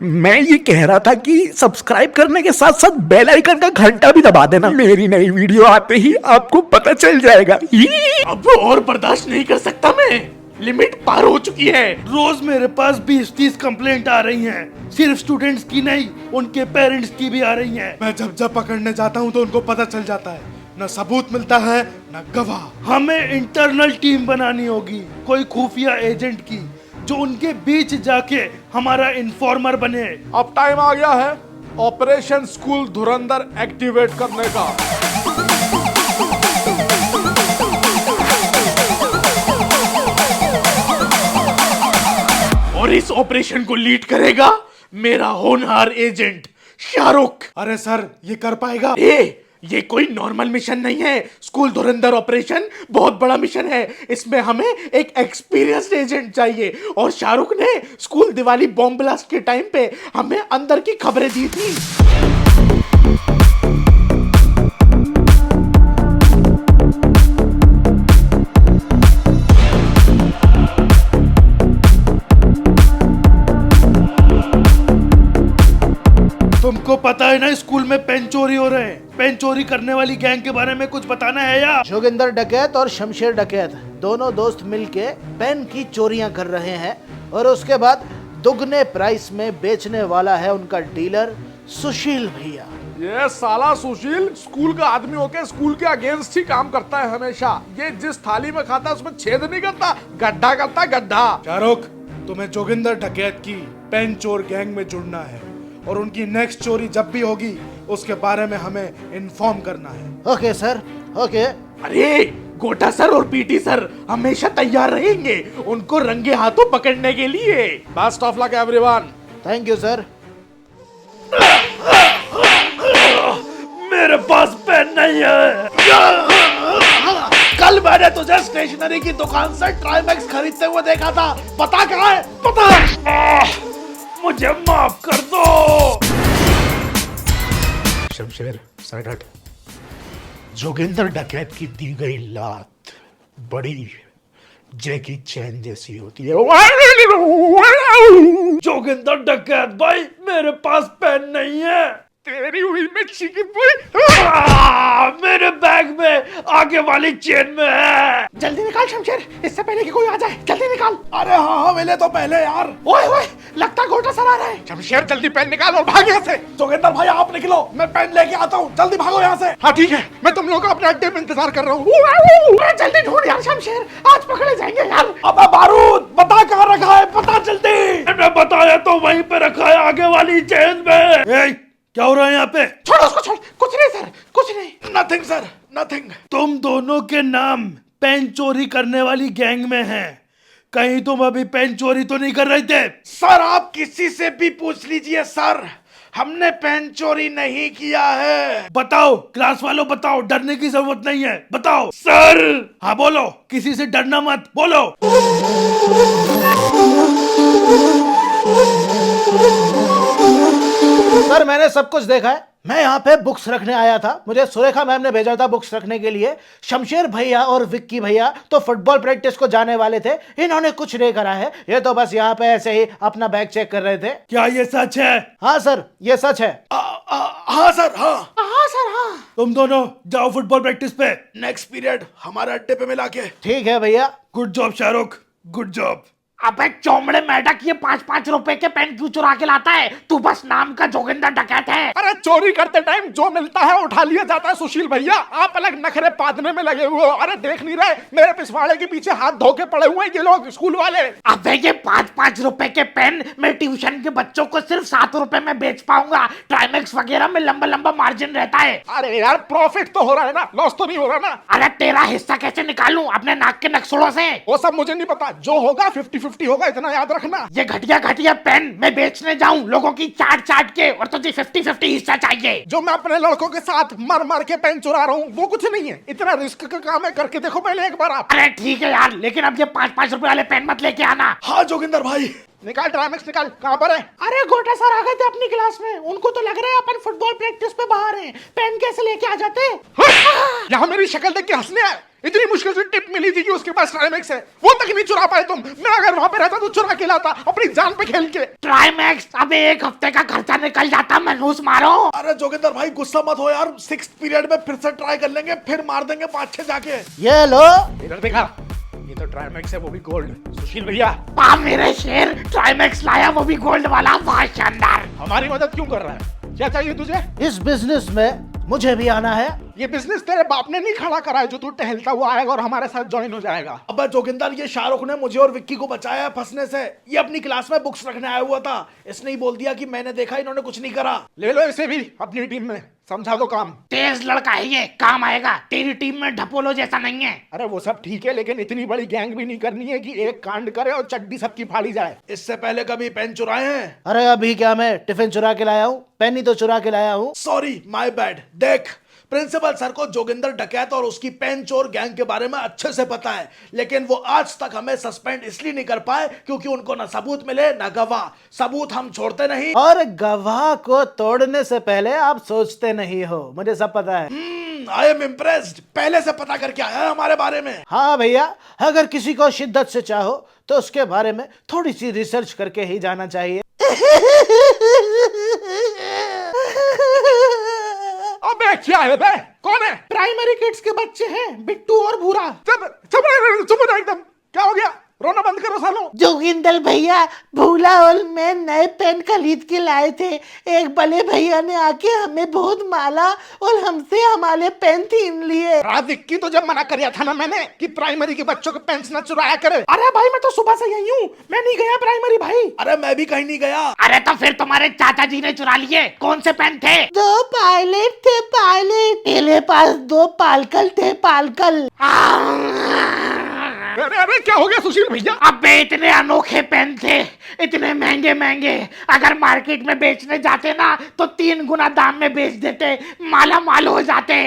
मैं ये कह रहा था कि सब्सक्राइब करने के साथ साथ बेल आइकन का घंटा भी दबा देना। मेरी नई वीडियो आते ही आपको पता चल जाएगा। अब और बर्दाश्त नहीं कर सकता मैं, लिमिट पार हो चुकी है। रोज मेरे पास 20-30 कंप्लेंट आ रही हैं। सिर्फ स्टूडेंट्स की नहीं, उनके पेरेंट्स की भी आ रही हैं। मैं जब जब पकड़ने जाता हूँ तो उनको पता चल जाता है, न सबूत मिलता है न गवाह। हमें इंटरनल टीम बनानी होगी, कोई खुफिया एजेंट की, जो उनके बीच जाके हमारा इन्फॉर्मर बने। अब टाइम आ गया है ऑपरेशन स्कूल धुरंधर एक्टिवेट करने का। और इस ऑपरेशन को लीड करेगा मेरा होनहार एजेंट शाहरुख। अरे सर, ये कर पाएगा? ये कोई नॉर्मल मिशन नहीं है। स्कूल धुरंधर ऑपरेशन बहुत बड़ा मिशन है। इसमें हमें एक एक्सपीरियंस्ड एजेंट चाहिए, और शाहरुख ने स्कूल दिवाली बॉम्ब ब्लास्ट के टाइम पे हमें अंदर की खबरें दी थी। तुमको पता है ना स्कूल में पेन चोरी हो रहे हैं। पेन चोरी करने वाली गैंग के बारे में कुछ बताना है या? जोगिंदर डकैत और शमशेर डकैत दोनों दोस्त मिलके पेन की चोरियां कर रहे हैं, और उसके बाद दुगने प्राइस में बेचने वाला है उनका डीलर सुशील भैया। ये साला सुशील स्कूल का आदमी होके स्कूल के अगेंस्ट ही काम करता है हमेशा। ये जिस थाली में खाता है उसमें छेद नहीं करता, गड्ढा करता है, गड्ढा। शाहरुख, तुम्हें जोगिंदर डकैत की पेन चोर गैंग में जुड़ना है, और उनकी नेक्स्ट चोरी जब भी होगी उसके बारे में हमें इन्फॉर्म करना है। Okay sir, okay. अरे गोटा सर और पीटी सर हमेशा तैयार रहेंगे उनको रंगे हाथों पकड़ने के लिए। Best of luck everyone. Thank you sir. मेरे पास पेन नहीं है। कल मैंने तुझे स्टेशनरी की दुकान से ट्राइमैक्स खरीदते हुए देखा था, पता कहाँ है? पता मुझे माफ कर दो। शमशेर साइड हट। जोगिंदर डकैत की दी गई लात बड़ी जैकी चैन जैसी होती है। जोगिंदर डकैत भाई, मेरे पास पेन नहीं है। तेरी हुई में चिकन मेरे बैग में आगे वाली चेन में है। जल्दी निकाल शमशेर, इससे पहले कि कोई आ जाए। जल्दी निकाल। अरे हाँ, मिले तो पहले यार। ओए ओए, लगता गोटा सर आ रहा है। शमशेर जल्दी पेन निकाल और भाग यहाँ से। जोगिंदर भाई आप निकलो, मैं पेन लेके आता हूँ, जल्दी भागो यहाँ से। हाँ ठीक है, मैं तुम लोगों का अपने अड्डे में इंतजार कर रहा हूँ। जल्दी ढूंढ यार शमशेर, आज पकड़े जाएंगे यार। अबे बारूद बता कहाँ रखा है, बता जल्दी। मैंने बताया तो वहीं पे रखा है, आगे वाली चेन में। क्या हो रहा है यहाँ पे? छोड़ उसको, छोड़। कुछ नहीं सर, कुछ नहीं। Nothing sir, nothing. तुम दोनों के नाम पेन चोरी करने वाली गैंग में हैं। कहीं तुम अभी पेन चोरी तो नहीं कर रहे थे? सर आप किसी से भी पूछ लीजिए सर, हमने पेन चोरी नहीं किया है। बताओ क्लास वालों, बताओ, डरने की जरूरत नहीं है, बताओ। सर हाँ बोलो, किसी से डरना मत, बोलो। सर मैंने सब कुछ देखा है। मैं यहाँ पे बुक्स रखने आया था, मुझे सुरेखा मैम ने भेजा था बुक्स रखने के लिए। शमशेर भैया और विक्की भैया तो फुटबॉल प्रैक्टिस को जाने वाले थे, इन्होंने कुछ नहीं करा है। ये तो बस यहाँ पे ऐसे ही अपना बैग चेक कर रहे थे। क्या ये सच है? हाँ सर, ये सच है। हाँ सर, हाँ। हाँ सर, हाँ। तुम दोनों जाओ फुटबॉल प्रैक्टिस पे। नेक्स्ट पीरियड हमारे अड्डे पे मिला के। ठीक है भैया। Good job Shahrukh, good job. अबे चौमड़े मेढक, ये 5-5 रुपए के पेन क्यों चुरा के लाता है? तू बस नाम का जोगिंदर डकैत है। अरे चोरी करते टाइम जो मिलता है उठा लिया जाता है सुशील भैया, आप अलग नखरे पादने में लगे हुए हो। अरे देख नहीं रहे मेरे पिछवाड़े के पीछे हाथ धो के पड़े हुए हैं ये लोग स्कूल वाले। अबे ये 5-5 रुपए के पेन मैं ट्यूशन के बच्चों को सिर्फ 7 रुपए में बेच पाऊंगा। ट्राइमैक्स वगैरह में लंबा लंबा मार्जिन रहता है। अरे यार प्रॉफिट तो हो रहा है ना, लॉस तो नहीं हो रहा ना। अरे तेरा हिस्सा कैसे निकालूं अपने नाक के नक्सड़ों से? वो सब मुझे नहीं पता, जो होगा 50-50 होगा, इतना याद रखना। ये घटिया घटिया पेन मैं बेचने जाऊं लोगों की चाट चाट के, और तुझे 50-50 हिस्सा चाहिए। जो मैं अपने लड़कों के साथ मर मर के पेन चुरा रहा हूँ वो कुछ नहीं है, इतना रिस्क का काम है, करके देखो पहले एक बार आप। अरे ठीक है यार, लेकिन अब ये 5-5 रुपए वाले पेन मत लेके आना। हाँ जोगिंदर भाई, निकाल ट्राइमेक्स निकाल, कहाँ पर है? अरे गोटा सर आ गए थे अपनी क्लास में, उनको तो लग रहा है अपन फुटबॉल प्रैक्टिस पे बाहर हैं, पेन कैसे लेके आ जाते? यहाँ मेरी शक्ल देख के हंसने आए? इतनी मुश्किल से टिप मिली थी कि उसके पास ट्राइमेक्स है, वो तक नहीं चुरा पाए तुम। मैं अगर वहां पे रहता तो चुरा के लाता अपनी जान पे खेल के। ट्राइमैक्स अबे 1 हफ्ते का खर्चा निकल जाता, मनहूस मारो। अरे जोगिंदर भाई गुस्सा मत हो यार, 6th पीरियड में फिर से ट्राई कर लेंगे, फिर मार देंगे 5-6 जाके। ये लो इधर देखा, ये तो ट्राइमेक्स है, वो भी गोल्ड। सुशील भैया पा मेरे शेर, ट्राइमैक्स लाया वो भी गोल्ड वाला, बहुत शानदार। हमारी मदद क्यों कर रहा है? क्या चाहिए तुझे? इस बिजनेस में मुझे भी आना है। ये बिजनेस तेरे बाप ने नहीं खड़ा करा है जो तू टहलता हुआ आएगा और हमारे साथ ज्वाइन हो जाएगा। अबे जोगिंदर, ये शाहरुख ने मुझे और विक्की को बचाया है फंसने से। ये अपनी क्लास में बुक्स रखने आया हुआ था, इसने ही बोल दिया कि मैंने देखा, इन्होंने कुछ नहीं करा। ले लो इसे भी अपनी टीम में, समझा दो काम। तेज लड़का है ये, काम आएगा। तेरी टीम में ढपोलो जैसा नहीं है। अरे वो सब ठीक है, लेकिन इतनी बड़ी गैंग भी नहीं करनी है कि एक कांड करे और चड्डी सबकी फाड़ी जाए। इससे पहले कभी पेन चुराए हैं? अरे अभी क्या मैं टिफिन चुरा के लाया हूँ, पेन ही तो चुरा के लाया हूँ। Sorry, my bad. देख, प्रिंसिपल सर को जोगिंदर डकैत और उसकी पेन चोर गैंग के बारे में अच्छे से पता है, लेकिन वो आज तक हमें सस्पेंड इसलिए नहीं कर पाए क्योंकि उनको ना सबूत मिले ना गवाह। सबूत हम छोड़ते नहीं। और गवाह को तोड़ने से पहले आप सोचते नहीं हो, मुझे सब पता है। I am impressed. पहले से पता करके आया है हमारे बारे में। हाँ भैया, अगर किसी को शिद्दत से चाहो तो उसके बारे में थोड़ी सी रिसर्च करके ही जाना चाहिए। अबे क्या है बे? कौन है? प्राइमरी किड्स के बच्चे हैं, बिट्टू और भूरा। चुप रहो एकदम। क्या हो गया? रोना बंद करो सालो। जोगिंदर भैया, भूला और मैं नए पेन खरीद के लाए थे। एक बड़े भैया ने आके हमें बहुत माला और हमसे हमारे पेन छीन लिए। रात विक्की तो जब मना कर था ना मैंने कि प्राइमरी के बच्चों के पेन ना चुराया करे। अरे भाई मैं तो सुबह से यही हूँ, मैं नहीं गया प्राइमरी भाई। अरे मैं भी कहीं नहीं गया। अरे तो फिर तुम्हारे चाचा जी ने चुरा लिए। कौन से पेन थे? 2 पायलट थे, पायलट। मेरे पास 2 पालकल थे, पालकल। अरे क्या हो गया सुशील भैया? अबे इतने अनोखे पेन थे, इतने महंगे महंगे, अगर मार्केट में बेचने जाते ना तो 3 गुना दाम में बेच देते, माला माल हो जाते।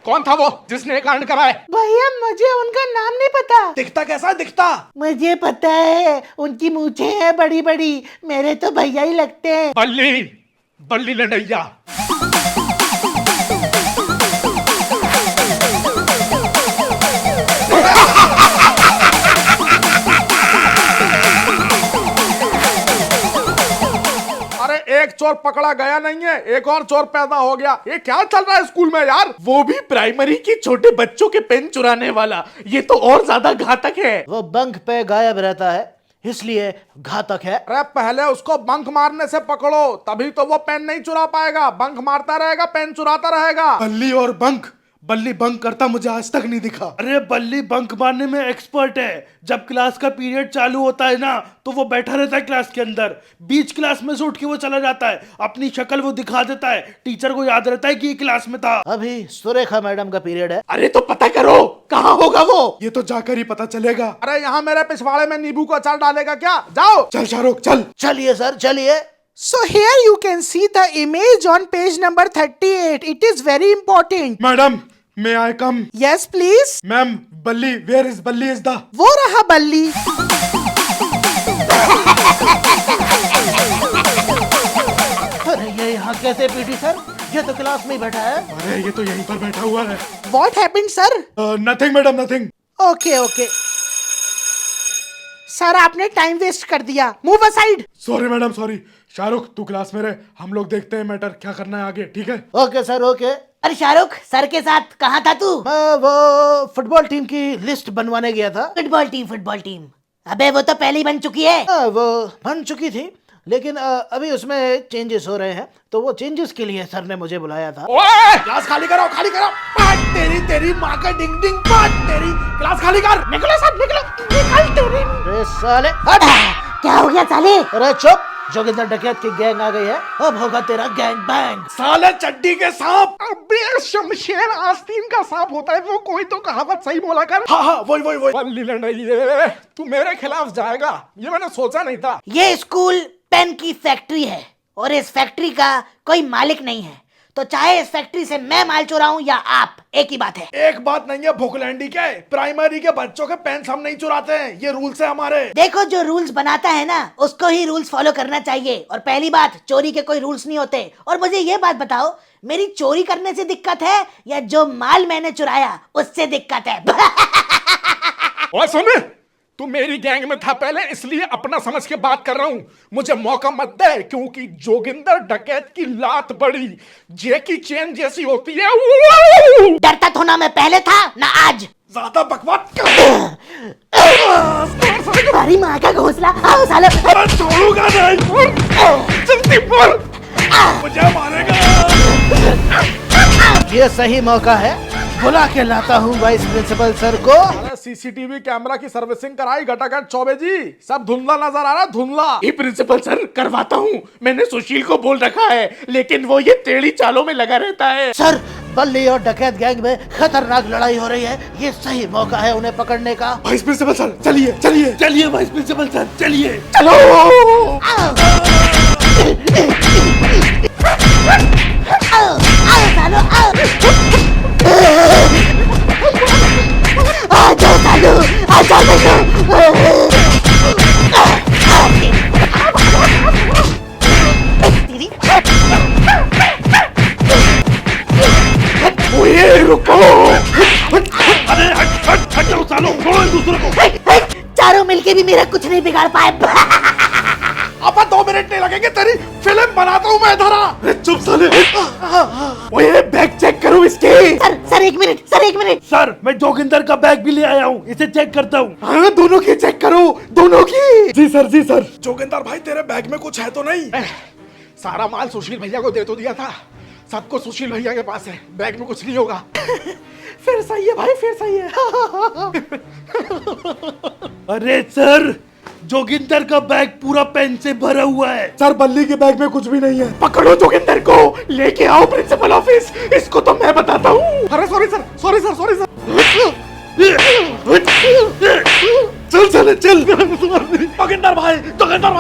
कौन था वो जिसने कांड कराए? भैया मुझे उनका नाम नहीं पता। दिखता कैसा दिखता? मुझे पता है, उनकी मूछें हैं बड़ी बड़ी, मेरे तो भैया ही लगते हैं। बल्ली बल्ली लड़ैया। एक चोर पकड़ा गया नहीं है, एक और चोर पैदा हो गया। ये क्या चल रहा है स्कूल में यार? वो भी प्राइमरी के छोटे बच्चों के पेन चुराने वाला। ये तो और ज्यादा घातक है। वो बंक पे गायब रहता है इसलिए घातक है। अरे पहले उसको बंक मारने से पकड़ो, तभी तो वो पेन नहीं चुरा पाएगा। बंक मारता रहेगा, पेन चुराता रहेगा। बल्ली और बंक, बल्ली बंक करता मुझे आज तक नहीं दिखा। अरे बल्ली बंक मारने में एक्सपर्ट है। जब क्लास का पीरियड चालू होता है ना तो वो बैठा रहता है क्लास के अंदर, बीच क्लास में से उठ के वो चला जाता है, अपनी शक्ल वो दिखा देता है, टीचर को याद रहता है कि ये क्लास में था। अभी सुरेखा मैडम का पीरियड है। अरे तो पता करो कहाँ होगा वो। ये तो जाकर ही पता चलेगा। अरे यहाँ मेरे पिछवाड़े में नींबू का अचार डालेगा क्या? जाओ। चल शाहरुख चल। चलिए सर चलिए। So here you can see the image on page number 38. It is very important. Madam, may I come? Yes, please. Ma'am, बल्ली, where is बल्ली is the? वो रहा बल्ली। अरे ये यहाँ कैसे पीटी सर? ये तो क्लास में ही बैठा है। अरे ये तो यहीं पर बैठा हुआ है। What happened, sir? Nothing madam, nothing. Okay, okay. Sir आपने टाइम वेस्ट कर दिया। Move aside. Sorry madam, sorry. Shahrukh तू क्लास में रहे, हम लोग देखते हैं मैटर क्या करना है आगे, ठीक है? Okay sir okay. अरे शाहरुख सर के साथ कहाँ था तू? मैं वो फुटबॉल टीम की लिस्ट बनवाने गया था। Football team. अबे वो तो पहले ही बन चुकी है। वो बन चुकी थी लेकिन अभी उसमें चेंजेस हो रहे हैं, तो वो चेंजेस के लिए सर ने मुझे बुलाया था। क्लास खाली करो, खाली करो। पाट तेरी माँ का डिंग डिंग, पाट तेरी। क्लास खाली कर। निकलो सब निकलो, निकल तेरी। अरे साले हट। क्या हो गया साले? अरे चुप, जोगिंदर डकैत की गैंग आ गई है, अब होगा तेरा गैंग बैंग। साले चड्डी के सांप। अबे शमशेर आस्तीन का सांप होता है वो, कोई तो कहावत सही बोला कर। हाँ वही। बल्ली लड़ैया, तू मेरे खिलाफ जाएगा ये मैंने सोचा नहीं था। ये स्कूल पेन की फैक्ट्री है और इस फैक्ट्री का कोई मालिक नहीं है। तो चाहे इस फैक्ट्री से मैं माल चुराऊं या आप, एक ही बात है। एक बात नहीं है भोकलैंडी के, प्राइमरी के बच्चों के पेन्स हम नहीं चुराते हैं, ये रूल्स है हमारे। देखो, जो रूल्स बनाता है ना, उसको ही रूल्स फॉलो करना चाहिए। और पहली बात, चोरी के कोई रूल्स नहीं होते। और मुझे ये बात बताओ, मेरी चोरी करने से दिक्कत है या जो माल मैंने चुराया उससे दिक्कत है? और सुन, तू मेरी गैंग में था पहले, इसलिए अपना समझ के बात कर रहा हूं। मुझे मौका मत दे, क्योंकि जोगिंदर डकैत की लात बड़ी जेकी चेन जैसी होती है। डरता तो ना मैं पहले था ना आज। ज्यादा बकवास तुम्हारी माँ का घोंसला। आओ साले। छोड़ूंगा नहीं, जल्दी बोल, मुझे मारेगा। ये सही मौका है, बुला के लाता हूँ वाइस प्रिंसिपल सर को। अरे सीसीटीवी कैमरा की सर्विसिंग कराई घटाघट चौबे जी, सब धुंधला नजर आ रहा, धुंधला। ये प्रिंसिपल सर करवाता हूँ, मैंने सुशील को बोल रखा है, लेकिन वो ये टेढ़ी चालों में लगा रहता है। सर, बल्ली और डकैत गैंग में खतरनाक लड़ाई हो रही है, ये सही मौका है उन्हें पकड़ने का। वाइस प्रिंसिपल सर चलिए चलिए चलिए वाइस प्रिंसिपल सर, चलिए। चलो। आओ सालो, आओ। आ जाओ सालो, आ जाओ ओए रुको। अरे हट जाओ सालो, छोड़ो एक दूसरे को। चारों मिलके भी मेरा कुछ नहीं बिगाड़ पाए। अब 2 मिनट नहीं लगेंगे, तेरी फिल्म बनाता हूँ मैं इधर। अरे चुप साले। ओए बैग चेक करो इसके। सर एक मिनट, सर एक मिनट। सर, मैं जोगिंदर का बैग भी ले आया हूँ, इसे चेक करता हूँ। हाँ, दोनों की चेक करो, दोनों की। जी सर, जी सर। जोगिंदर भाई, तेरे बैग में कुछ है तो नहीं? सारा माल सुशील भैया को दे तो दिया था, सबको सुशील भैया के पास है, बैग में कुछ नहीं होगा। फिर सही है भाई, फिर सही है। अरे सर, जोगिंदर का बैग पूरा पेन से भरा हुआ है। सर, बल्ली के बैग में कुछ भी नहीं है। पकड़ो जोगिंदर को, लेके आओ प्रिंसिपल ऑफिस, इसको तो मैं बताता हूँ। अरे sorry sir, sorry sir, sorry sir. चल चले चल। जोगिंदर भाई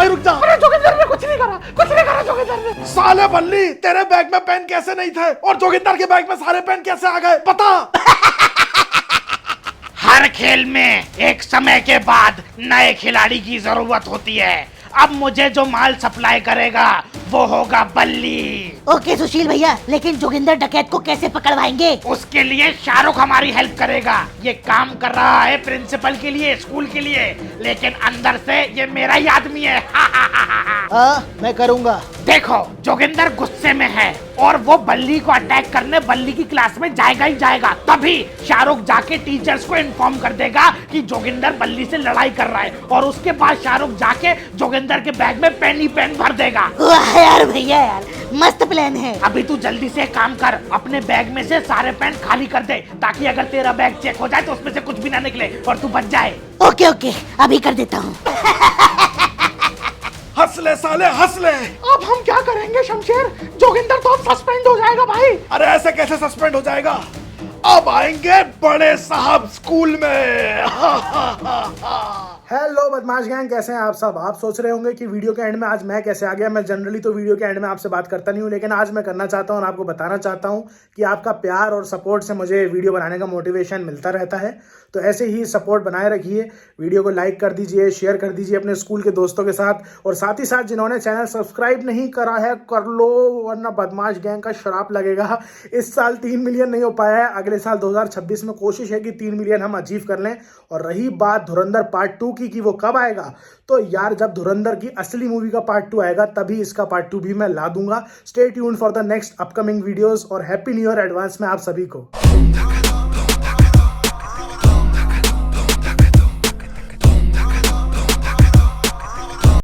रुक जा। अरे जोगिंदर ने कुछ नहीं करा, कुछ नहीं करा जोगिंदर ने। साले बल्ली, तेरे बैग में पेन कैसे नहीं थे और जोगिंदर के बैग में सारे पेन कैसे आ गए, बता। हर खेल में एक समय के बाद नए खिलाड़ी की जरूरत होती है। अब मुझे जो माल सप्लाई करेगा वो होगा बल्ली। ओके सुशील भैया, लेकिन जोगिंदर डकैत को कैसे पकड़वाएंगे? उसके लिए शाहरुख हमारी हेल्प करेगा। ये काम कर रहा है प्रिंसिपल के लिए, स्कूल के लिए, लेकिन अंदर से ये मेरा ही आदमी है। मैं करूंगा। देखो, जोगिंदर गुस्से में है और वो बल्ली को अटैक करने बल्ली की क्लास में जाएगा ही जाएगा। तभी शाहरुख जाके टीचर्स को इन्फॉर्म कर देगा कि जोगिंदर बल्ली से लड़ाई कर रहा है, और उसके बाद शाहरुख जाके जोगिंदर के बैग में पेन ही पेन भर देगा। वाह यार भैया, यार मस्त प्लान है। अभी तू जल्दी से काम कर, अपने बैग में से सारे पेन खाली कर दे, ताकि अगर तेरा बैग चेक हो जाए तो उसमें से कुछ भी ना निकले और तू बच जाए। ओके ओके, अभी कर देता हूँ। हंस ले साले, हंस ले। अब हम क्या करेंगे शमशेर? जोगिंदर तो अब सस्पेंड हो जाएगा भाई। अरे ऐसे कैसे सस्पेंड हो जाएगा? अब आएंगे बड़े साहब स्कूल में। हेलो बदमाश गैंग, कैसे हैं आप सब? आप सोच रहे होंगे कि वीडियो के एंड में आज मैं कैसे आ गया। मैं जनरली तो वीडियो के एंड में आपसे बात करता नहीं हूं, लेकिन आज मैं करना चाहता हूं और आपको बताना चाहता हूं कि आपका प्यार और सपोर्ट से मुझे वीडियो बनाने का मोटिवेशन मिलता रहता है। तो ऐसे ही सपोर्ट बनाए रखिए, वीडियो को लाइक कर दीजिए, शेयर कर दीजिए अपने स्कूल के दोस्तों के साथ, और साथ ही साथ जिन्होंने चैनल सब्सक्राइब नहीं करा है कर लो, वरना बदमाश गैंग का श्राप लगेगा। इस साल 3 मिलियन नहीं हो पाया है, अगले साल 2026 में कोशिश है कि 3 मिलियन हम अचीव कर लें। और रही बात धुरंधर पार्ट 2 की कि वो कब आएगा, तो यार जब धुरंधर की असली मूवी का पार्ट 2 आएगा तभी इसका पार्ट 2 भी मैं ला दूंगा। Stay tuned for the next upcoming videos और हैप्पी न्यू ईयर एडवांस में आप सभी को।